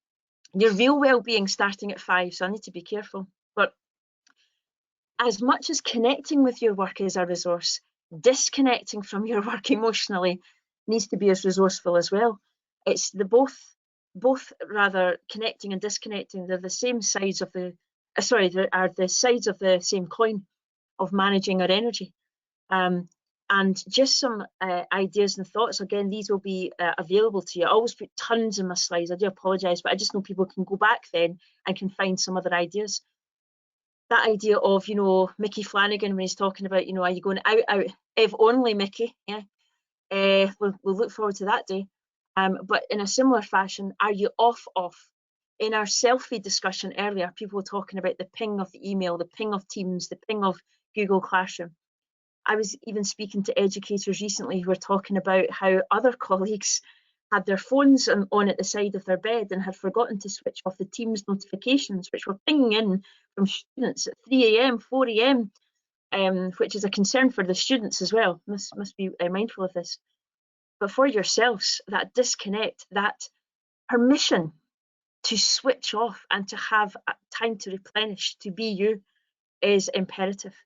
your real well-being starting at 5, so I need to be careful. But as much as connecting with your work is a resource, disconnecting from your work emotionally needs to be as resourceful as well. It's the both rather, connecting and disconnecting, they're the same sides of the they are the sides of the same coin of managing our energy. And just some ideas and thoughts. Again, these will be available to you. I always put tons in my slides. I do apologise, but I just know people can go back then and can find some other ideas. That idea of, Mickey Flanagan, when he's talking about, are you going out, if only Mickey, yeah. We'll look forward to that day. But in a similar fashion, are you off? In our selfie discussion earlier, people were talking about the ping of the email, the ping of Teams, the ping of Google Classroom. I was even speaking to educators recently who were talking about how other colleagues had their phones on at the side of their bed and had forgotten to switch off the Teams notifications, which were pinging in from students at 3 a.m, 4 a.m, which is a concern for the students as well. Must be mindful of this. But for yourselves, that disconnect, that permission to switch off and to have time to replenish, to be you, is imperative.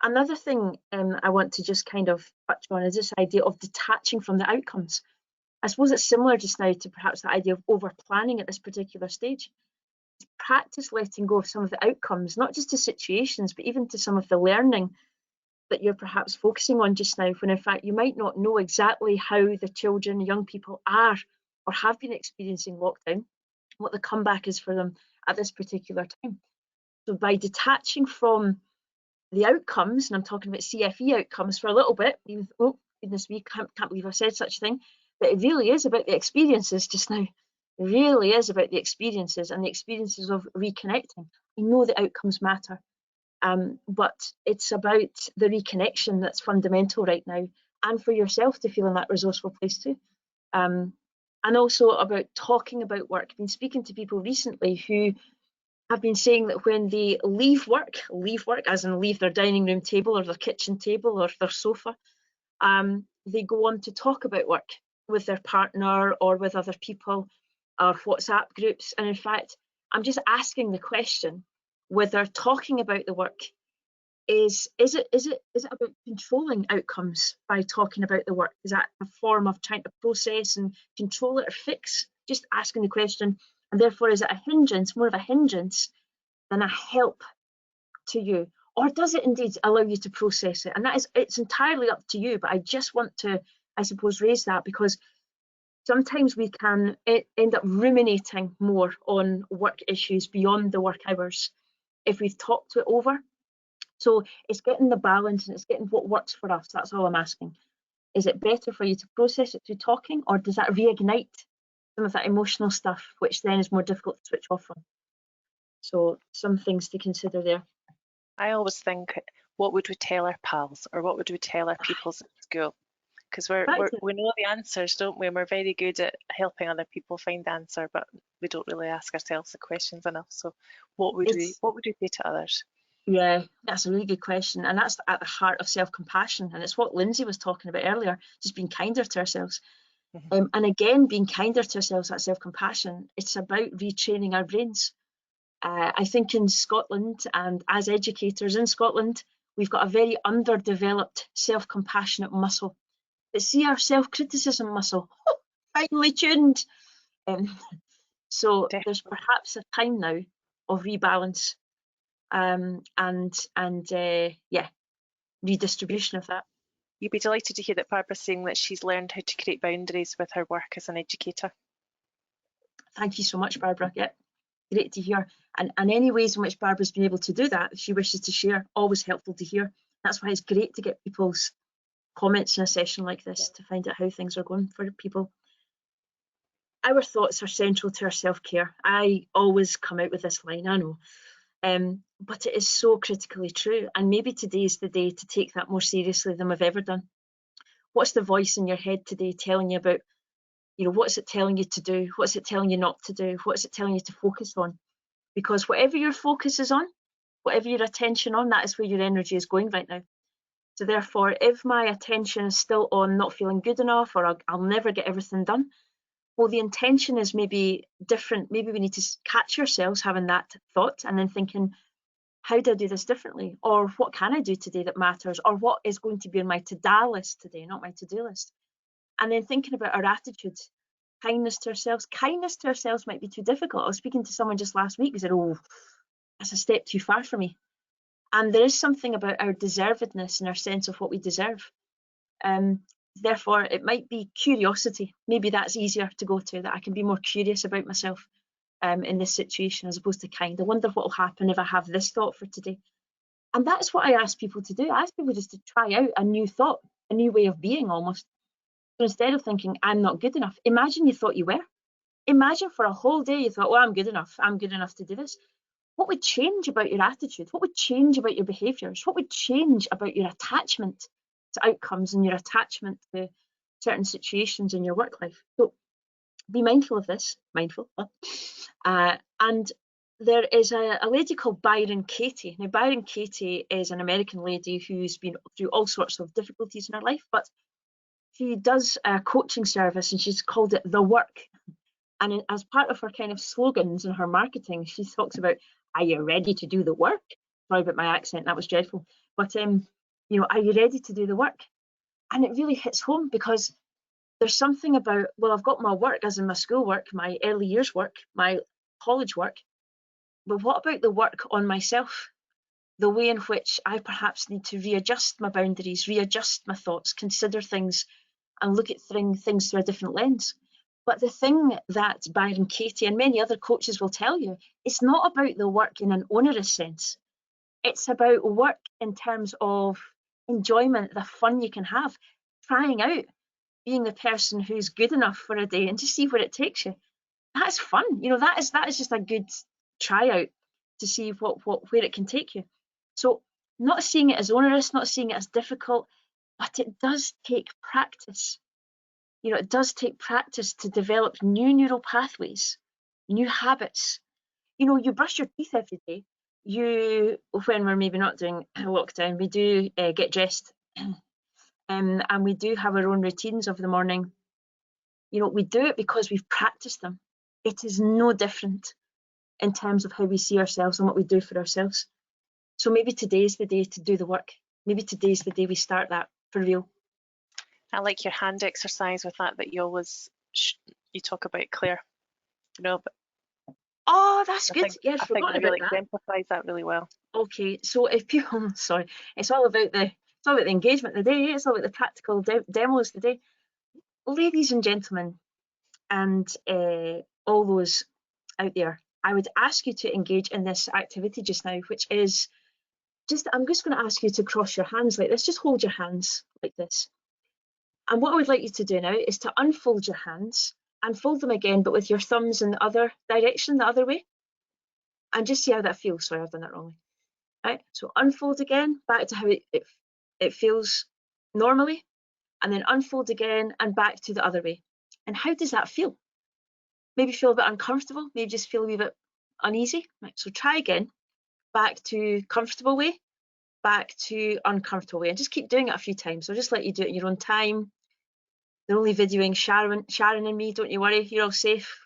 Another thing I want to just kind of touch on is this idea of detaching from the outcomes. I suppose it's similar just now to perhaps the idea of over planning at this particular stage. Practice letting go of some of the outcomes, not just to situations, but even to some of the learning that you're perhaps focusing on just now, when in fact you might not know exactly how the children, young people are or have been experiencing lockdown, what the comeback is for them at this particular time. So by detaching from the outcomes, and I'm talking about CFE outcomes for a little bit, oh goodness me, can't believe I said such a thing, but it really is about the experiences just now. It really is about the experiences and the experiences of reconnecting. I know the outcomes matter, but it's about the reconnection that's fundamental right now, and for yourself to feel in that resourceful place too. And also about talking about work. I've been speaking to people recently who have been saying that when they leave work as in leave their dining room table or their kitchen table or their sofa, they go on to talk about work with their partner or with other people or WhatsApp groups. And in fact, I'm just asking the question whether talking about the work is it about controlling outcomes by talking about the work? Is that a form of trying to process and control it or fix? Just asking the question. And therefore, is it a hindrance, more of a hindrance than a help to you? Or does it indeed allow you to process it? And it's entirely up to you, but I just want to, I suppose, raise that because sometimes we can end up ruminating more on work issues beyond the work hours if we've talked it over. So it's getting the balance and it's getting what works for us. That's all I'm asking. Is it better for you to process it through talking, or does that reignite some of that emotional stuff, which then is more difficult to switch off from? So some things to consider there. I always think, what would we tell our pals, or what would we tell our pupils at school? Because we know the answers, don't we? And we're very good at helping other people find the answer, but we don't really ask ourselves the questions enough. So what would we say to others? Yeah, that's a really good question, and that's at the heart of self-compassion, and it's what Lindsay was talking about earlier, just being kinder to ourselves. And again, being kinder to ourselves, that self-compassion, it's about retraining our brains. I think in Scotland, and as educators in Scotland, we've got a very underdeveloped self-compassionate muscle. But see, our self-criticism muscle, finely tuned. So Definitely. there's perhaps a time now of rebalance yeah, redistribution of that. You'd be delighted to hear that Barbara's saying that she's learned how to create boundaries with her work as an educator. Thank you so much, Barbara. Yeah, great to hear. And any ways in which Barbara's been able to do that, if she wishes to share, always helpful to hear. That's why it's great to get people's comments in a session like this to find out how things are going for people. Our thoughts are central to our self-care. I always come out with this line, I know. But it is so critically true. And maybe today is the day to take that more seriously than we've ever done. What's the voice in your head today telling you about, what's it telling you to do? What's it telling you not to do? What's it telling you to focus on? Because whatever your focus is on, whatever your attention on, that is where your energy is going right now. So therefore, if my attention is still on not feeling good enough, or I'll never get everything done, well, the intention is maybe different. Maybe we need to catch ourselves having that thought and then thinking, how do I do this differently? Or what can I do today that matters? Or what is going to be on my to-do list today, not my to-do list? And then thinking about our attitude, kindness to ourselves. Kindness to ourselves might be too difficult. I was speaking to someone just last week who said, oh, that's a step too far for me. And there is something about our deservedness and our sense of what we deserve. Therefore, it might be curiosity. Maybe that's easier to go to, that I can be more curious about myself in this situation as opposed to kind. I wonder what will happen if I have this thought for today. And that's what I ask people to do. I ask people just to try out a new thought, a new way of being almost. So instead of thinking, I'm not good enough, imagine you thought you were. Imagine for a whole day you thought, well, I'm good enough to do this. What would change about your attitude? What would change about your behaviours? What would change about your attachment to outcomes and your attachment to certain situations in your work life? So be mindful of this, and there is a lady called Byron Katie. Now, Byron Katie is an American lady who's been through all sorts of difficulties in her life, but she does a coaching service and she's called it The Work. And as part of her kind of slogans in her marketing, she talks about, are you ready to do the work? Sorry about my accent, that was dreadful. But, are you ready to do the work? And it really hits home because there's something about, well, I've got my work, as in my school work, my early years work, my college work. But what about the work on myself? The way in which I perhaps need to readjust my boundaries, readjust my thoughts, consider things and look at things through a different lens. But the thing that Byron Katie and many other coaches will tell you, it's not about the work in an onerous sense. It's about work in terms of enjoyment, the fun you can have, trying out, being the person who's good enough for a day and just see where it takes you. That's fun. That is just a good tryout to see where it can take you. So not seeing it as onerous, not seeing it as difficult, but it does take practice. It does take practice to develop new neural pathways, new habits. You brush your teeth every day. When we're maybe not doing a lockdown, we do get dressed, and we do have our own routines of the morning. We do it because we've practiced them. It is no different in terms of how we see ourselves and what we do for ourselves. So maybe today's the day to do the work. Maybe today's the day we start that for real. I like your hand exercise with that you always you talk about, Claire. Oh, that's good. I think that really exemplifies that really well. Okay, so if people, sorry, it's all about the engagement of the day. It's all about the practical demos of the day. Ladies and gentlemen, and all those out there, I would ask you to engage in this activity just now, which is I'm just going to ask you to cross your hands like this. Just hold your hands like this. And what I would like you to do now is to unfold your hands and fold them again, but with your thumbs in the other direction, the other way. And just see how that feels. Sorry, I've done that wrongly. Right, so unfold again, back to how it feels normally, and then unfold again and back to the other way. And how does that feel? Maybe feel a bit uncomfortable, maybe just feel a wee bit uneasy. Right, so try again, back to comfortable way, back to uncomfortable way, and just keep doing it a few times. I'll just let you do it in your own time. They're only videoing Sharon and me, don't you worry, you're all safe.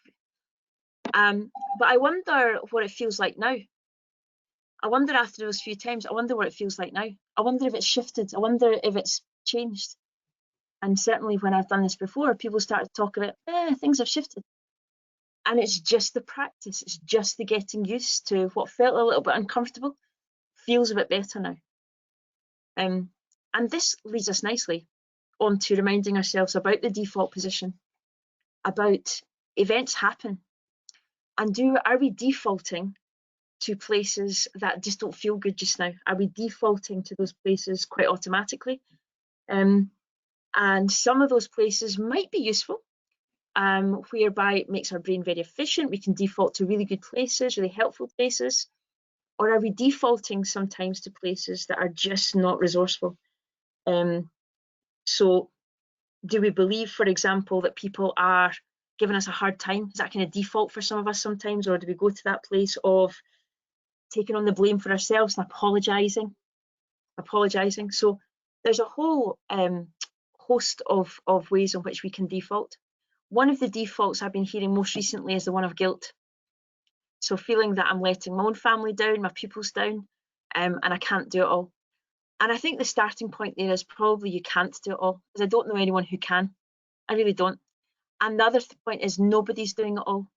But I wonder what it feels like now. I wonder after those few times, I wonder what it feels like now. I wonder if it's shifted. I wonder if it's changed. And certainly when I've done this before, people start to talk about, things have shifted. And it's just the practice, it's just the getting used to what felt a little bit uncomfortable, feels a bit better now. And this leads us nicely on to reminding ourselves about the default position, about events happen, and are we defaulting to places that just don't feel good just now? Are we defaulting to those places quite automatically? And some of those places might be useful, whereby it makes our brain very efficient. We can default to really good places, really helpful places. Or are we defaulting sometimes to places that are just not resourceful? So do we believe, for example, that people are giving us a hard time? Is that kind of default for some of us sometimes? Or do we go to that place of taking on the blame for ourselves and apologising? So there's a whole host of ways in which we can default. One of the defaults I've been hearing most recently is the one of guilt. So feeling that I'm letting my own family down, my pupils down, and I can't do it all. And I think the starting point there is probably you can't do it all, because I don't know anyone who can. I really don't. And the other point is nobody's doing it all.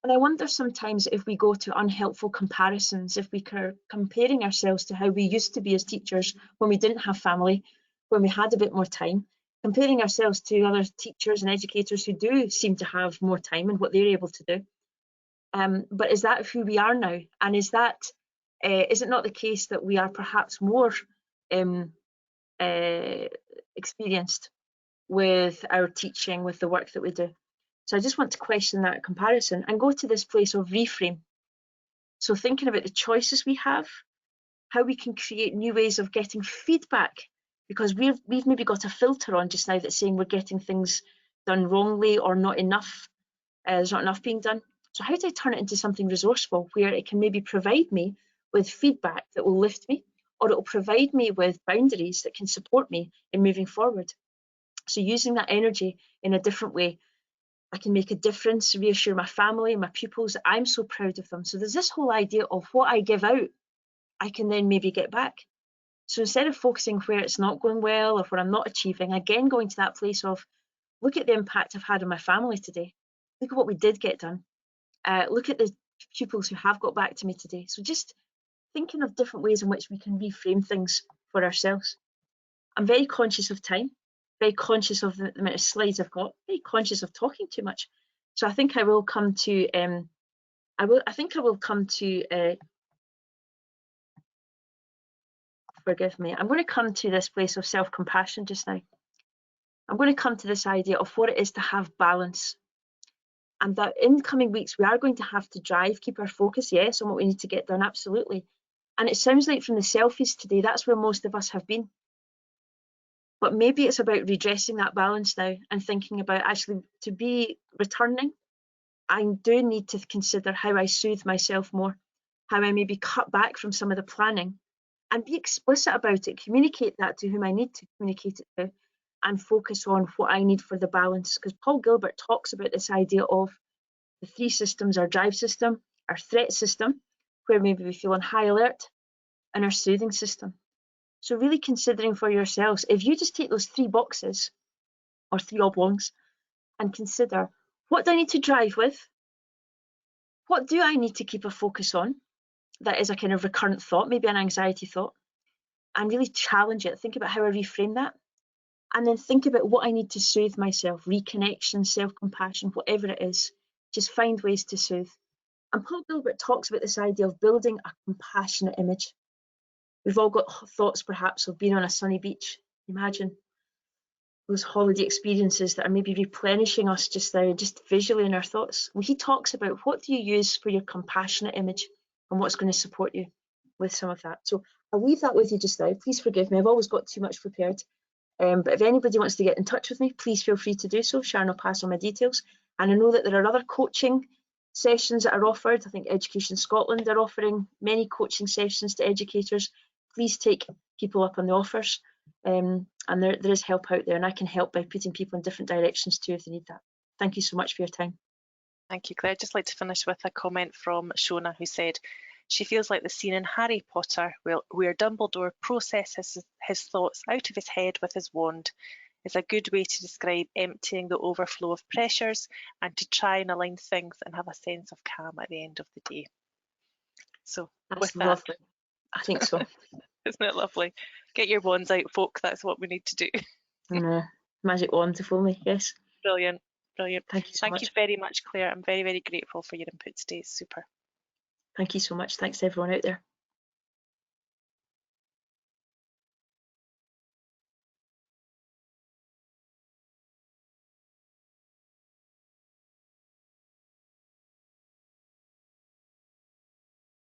And I wonder sometimes if we go to unhelpful comparisons, if we are comparing ourselves to how we used to be as teachers when we didn't have family, when we had a bit more time, comparing ourselves to other teachers and educators who do seem to have more time and what they're able to do. But is that who we are now? And is it not the case that we are perhaps more experienced with our teaching, with the work that we do? So I just want to question that comparison and go to this place of reframe. So thinking about the choices we have, how we can create new ways of getting feedback, because we've maybe got a filter on just now that's saying we're getting things done wrongly or not enough, there's not enough being done. So how do I turn it into something resourceful where it can maybe provide me with feedback that will lift me, or it will provide me with boundaries that can support me in moving forward? So using that energy in a different way, I can make a difference, reassure my family, my pupils that I'm so proud of them. So there's this whole idea of what I give out, I can then maybe get back. So instead of focusing where it's not going well or where I'm not achieving, again, going to that place of, look at the impact I've had on my family today. Look at what we did get done. Look at the pupils who have got back to me today. So just thinking of different ways in which we can reframe things for ourselves. I'm very conscious of time, very conscious of the amount of slides I've got, very conscious of talking too much. So I think I will come to, forgive me, I'm going to come to this place of self-compassion just now. I'm going to come to this idea of what it is to have balance. And that in coming weeks, we are going to have to keep our focus, yes, on what we need to get done, absolutely. And it sounds like from the selfies today, that's where most of us have been. But maybe it's about redressing that balance now and thinking about actually to be returning. I do need to consider how I soothe myself more, how I maybe cut back from some of the planning and be explicit about it, communicate that to whom I need to communicate it to, and focus on what I need for the balance. Because Paul Gilbert talks about this idea of the three systems: our drive system, our threat system, where maybe we feel on high alert, and our soothing system. So really considering for yourselves, if you just take those three boxes or three oblongs and consider, what do I need to drive with? What do I need to keep a focus on? That is a kind of recurrent thought, maybe an anxiety thought, and really challenge it. Think about how I reframe that. And then think about what I need to soothe myself, reconnection, self-compassion, whatever it is. Just find ways to soothe. And Paul Gilbert talks about this idea of building a compassionate image. We've all got thoughts perhaps of being on a sunny beach. Imagine those holiday experiences that are maybe replenishing us just now, just visually in our thoughts. Well, he talks about what do you use for your compassionate image and what's going to support you with some of that. So I'll leave that with you just now. Please forgive me, I've always got too much prepared. But if anybody wants to get in touch with me, please feel free to do so. Sharon will pass on my details. And I know that there are other coaching sessions that are offered. I think Education Scotland are offering many coaching sessions to educators. Please take people up on the offers. And there is help out there, and I can help by putting people in different directions too if they need that. Thank you so much for your time. Thank you, Claire. I'd just like to finish with a comment from Shona, who said, she feels like the scene in Harry Potter where Dumbledore processes his thoughts out of his head with his wand. is a good way to describe emptying the overflow of pressures and to try and align things and have a sense of calm at the end of the day. So That's with lovely. I think so. isn't it lovely? Get your wands out, folk. That's what we need to do. Magic wand if only. Yes. Brilliant, brilliant. Thank you so Thank much. you very much, Claire. I'm very, very grateful for your input today. It's super. Thank you so much. Thanks to everyone out there.